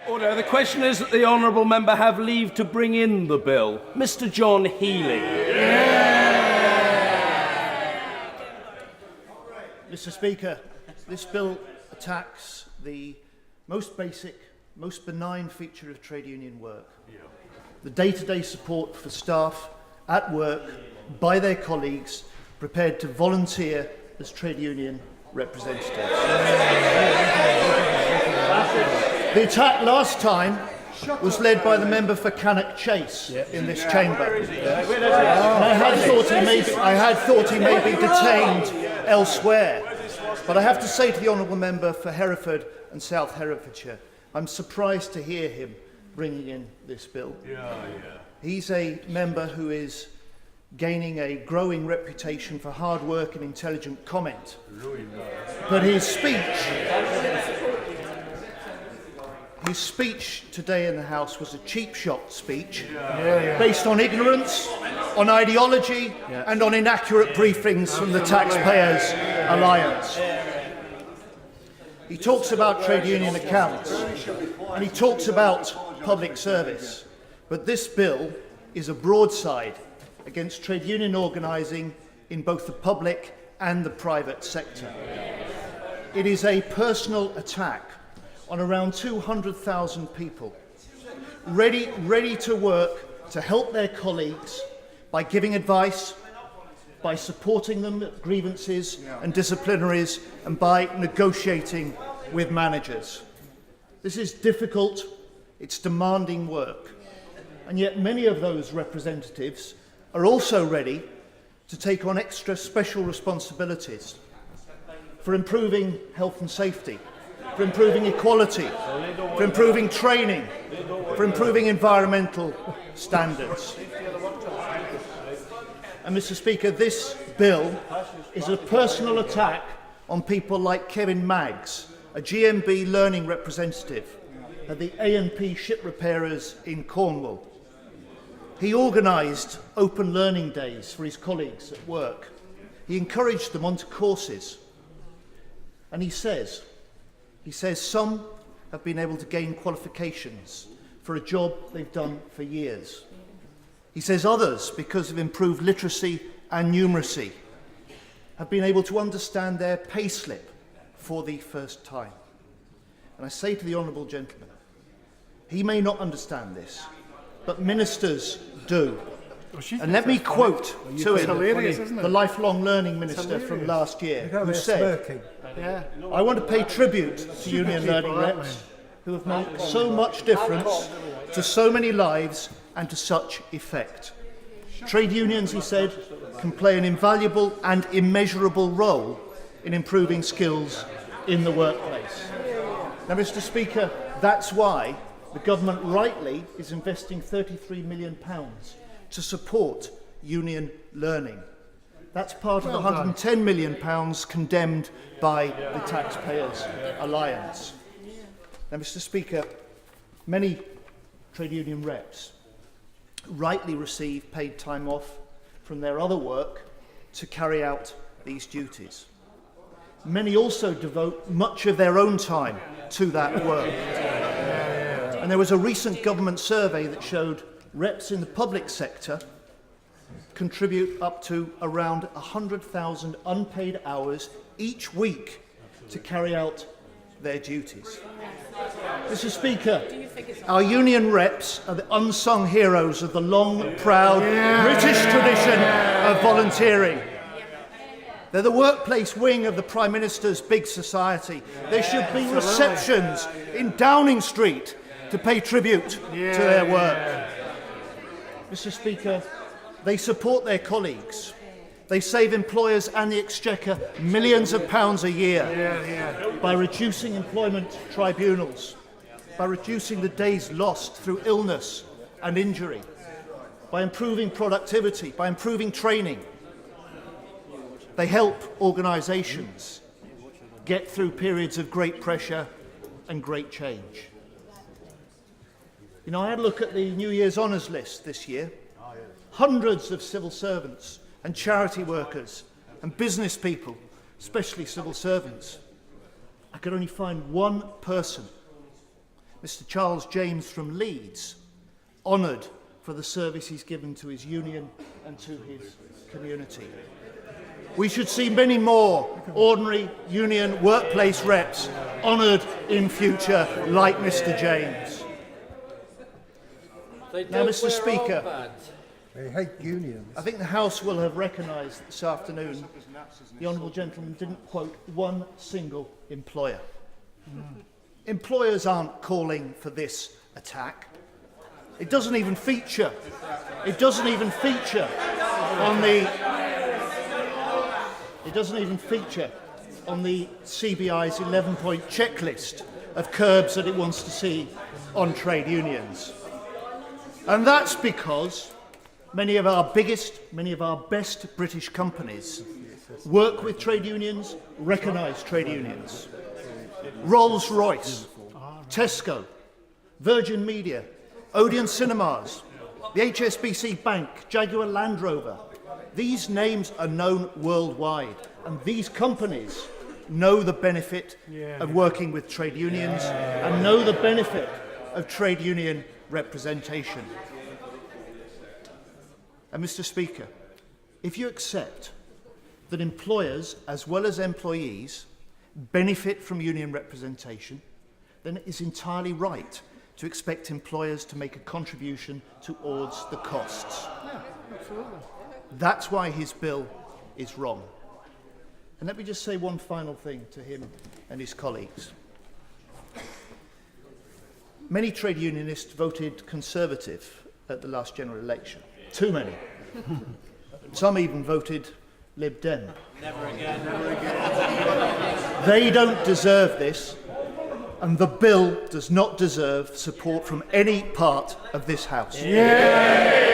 Order. The question is that the honourable member have leave to bring in the bill. Mr. John Healey. Mr. Speaker, this bill attacks the most basic, most benign feature of trade union work. The day-to-day support for staff at work by their colleagues prepared to volunteer as trade union representatives. The attack last time was led by the member for Cannock Chase in this chamber. And I had thought he may be detained elsewhere. But I have to say to the honourable member for Hereford and South Herefordshire, I'm surprised to hear him bringing in this bill. He's a member who is gaining a growing reputation for hard work and intelligent comment. But his speech today in the House was a cheap shot speech based on ignorance, on ideology and on inaccurate briefings from the Taxpayers Alliance. He talks about trade union accounts and he talks about public service, but this bill is a broadside against trade union organising in both the public and the private sector. It is a personal attack on around 200,000 people, ready to work to help their colleagues by giving advice, by supporting them at grievances and disciplinaries, and by negotiating with managers. This is difficult, it's demanding work, and yet many of those representatives are also ready to take on extra special responsibilities for improving health and safety, for improving equality, for improving training, for improving environmental standards. And Mr. Speaker, this bill is a personal attack on people like Kevin Maggs, a GMB learning representative at the AMP ship repairers in Cornwall. He organised open learning days for his colleagues at work. He encouraged them onto courses. And he says some have been able to gain qualifications for a job they've done for years. He says others, because of improved literacy and numeracy, have been able to understand their payslip for the first time. And I say to the honourable gentleman, he may not understand this, but ministers do. And let me quote to him the lifelong learning minister from last year, who said, I want to pay tribute to union learning reps who have made so much difference to so many lives and to such effect. Trade unions, he said, can play an invaluable and immeasurable role in improving skills in the workplace. Now, Mr. Speaker, that's why the government rightly is investing £33 million to support union learning. That's part of the £110 million condemned by the Taxpayers Alliance. Now, Mr. Speaker, many trade union reps rightly receive paid time off from their other work to carry out these duties. Many also devote much of their own time to that work. And there was a recent government survey that showed reps in the public sector contribute up to around 100,000 unpaid hours each week to carry out their duties. Mr. Speaker, our union reps are the unsung heroes of the long, proud British tradition of volunteering. They're the workplace wing of the Prime Minister's big society. There should be receptions in Downing Street to pay tribute to their work. Mr. Speaker, they support their colleagues. They save employers and the Exchequer millions of pounds a year by reducing employment tribunals, by reducing the days lost through illness and injury, by improving productivity, by improving training. They help organisations get through periods of great pressure and great change. You know, I had a look at the New Year's Honours list this year. Hundreds of civil servants and charity workers and business people, especially civil servants. I could only find one person, Mr. Charles James from Leeds, honoured for the service he's given to his union and to his community. We should see many more ordinary union workplace reps honoured in future like Mr. James. Now, Mr. Speaker, They hate unions. I think the House will have recognised this afternoon the honourable gentleman didn't quote one single employer. Employers aren't calling for this attack. It doesn't even feature. It doesn't even feature on the. It doesn't even feature on the CBI's 11-point checklist of curbs that it wants to see on trade unions. And that's because many of our biggest, many of our best British companies work with trade unions, recognise trade unions. Rolls-Royce, Tesco, Virgin Media, Odeon Cinemas, the HSBC Bank, Jaguar Land Rover. These names are known worldwide, and these companies know the benefit of working with trade unions and know the benefit of trade union representation. And Mr. Speaker, if you accept that employers as well as employees benefit from union representation, then it is entirely right to expect employers to make a contribution towards the costs. Yeah, absolutely. That's why his bill is wrong. And let me just say one final thing to him and his colleagues. Many trade unionists voted Conservative at the last general election. Too many. Some even voted Lib Dem. Never again. Never again. They don't deserve this, and the bill does not deserve support from any part of this House. Yeah.